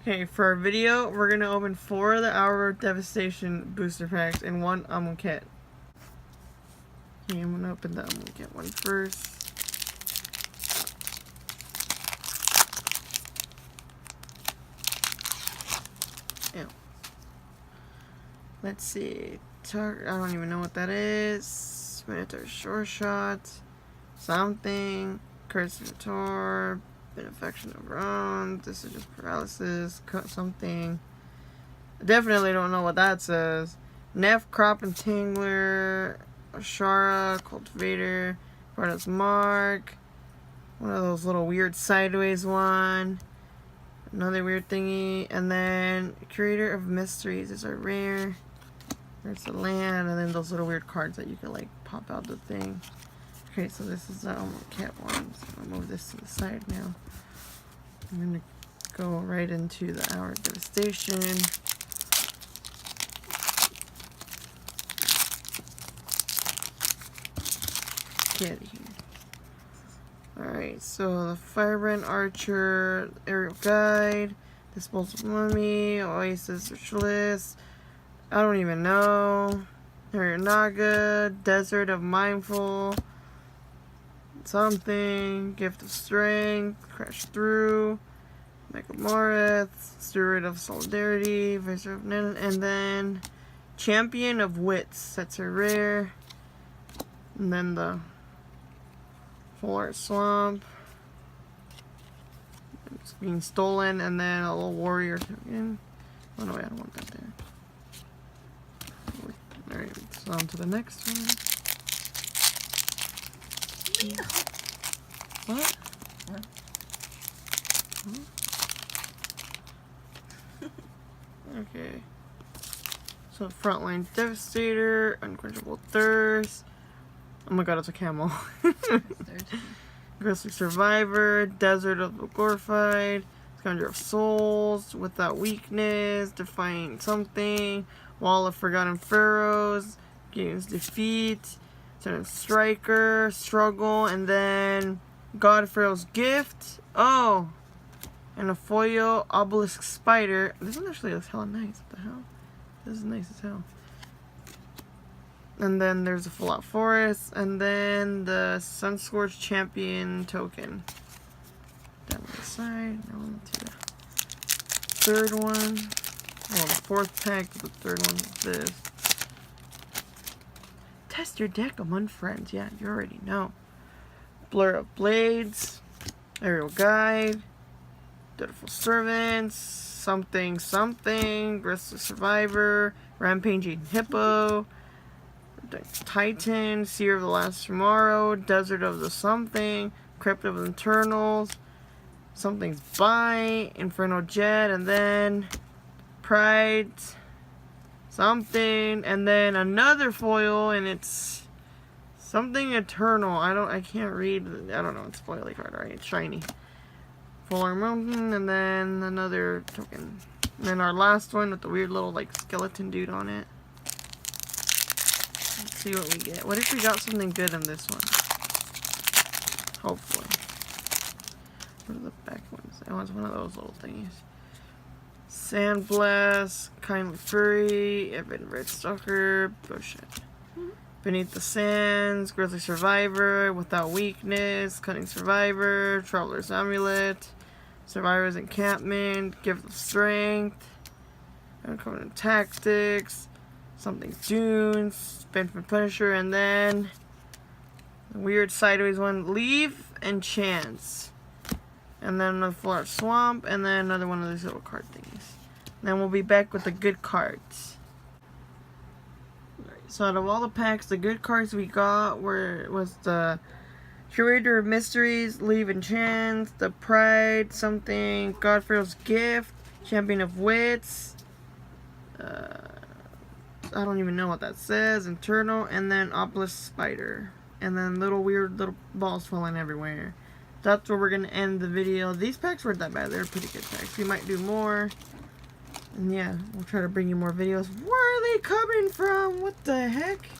Okay, for our video, we're gonna open 4 of the Hour Devestation booster packs and 1 Amonkhet. Okay, I'm gonna open the Amonkhet one first. Ew. Let's see. I don't even know what that is. Minotaur Short Shot. Something. Curse of Tor. Benefaction of Ron. Deciduous Paralysis. Something. I definitely don't know what that says. Neff, Crop and Tingler. Ashara. Cultivator. Bardo's Mark. One of those little weird sideways one. Another weird thingy. And then Creator of Mysteries is our rare. There's the land, and then those little weird cards that you can like pop out the thing. Okay, so this is the Amonkhet one. So I'll move this to the side now. I'm gonna go right into the Hour of Devestation. Get out of here. Alright, so the Firebrand Archer, Aerial Guide, Disposable Mummy, Oasis Ritualist, I don't even know, Harrier Naga, Desert of Mindful, something, Gift of Strength, Crash Through, Megamoreth, Steward of Solidarity, Visor of Nin, and then Champion of Wits, that's a rare, and then the Full Art Swamp, it's being stolen, and then a little warrior token. Oh no, I don't want that there. Alright, so on to the next one. What? Huh? Okay. So Frontline Devastator, Unquenchable Thirst. Oh my god, it's a camel. Aggressive Survivor, Desert of the Glorified, Scoundrel of Souls, Without Weakness, Defying Something, Wall of Forgotten Pharaohs, Gains Defeat, Turn Striker, Struggle, and then God Pharaoh's Gift. Oh! And a foil Obelisk Spider. This one actually looks hella nice. What the hell? This is nice as hell. And then there's a Full Out Forest, and then the Sunscorched Champion token. Down on the side. Now on to the third one. Well, the 4th pack, the 3rd one is this. Test your deck among friends. Yeah, you already know. Blur of Blades, Aerial Guide, Dutiful Servants, Something, Aggressive Survivor, Rampaging Hippo, Titan, Seer of the Last Tomorrow, Desert of the Something, Crypt of the Internals, Something's Bite, Inferno Jet, and then Pride, something, and then another foil, and it's something eternal. I can't read. I don't know. It's a foily card, right? It's shiny. Polar Mountain, and then another token. And then our last one with the weird little like skeleton dude on it. Let's see what we get. What if we got something good in this one? Hopefully. What are the back ones? Oh, it's one of those little thingies. Sandblast, Kindly Fury, Evan Red Stalker, bullshit. Beneath the Sands, Grizzly Survivor, Without Weakness, Cunning Survivor, Traveler's Amulet, Survivor's Encampment, Gift of Strength, Uncommon Tactics, Something Dunes, Benjamin Punisher, and then the weird sideways one, Leave and Chance. And then another Full Art Swamp, and then another one of these little card thingies. And then we'll be back with the good cards. Alright, so out of all the packs, the good cards we got was the Curator of Mysteries, Leave and Chance, the Pride, something, God Pharaoh's Gift, Champion of Wits, I don't even know what that says, Internal, and then Obelisk Spider. And then little weird little balls falling everywhere. That's where we're going to end the video. These packs weren't that bad. They're pretty good packs. We might do more. And yeah, we'll try to bring you more videos. Where are they coming from? What the heck?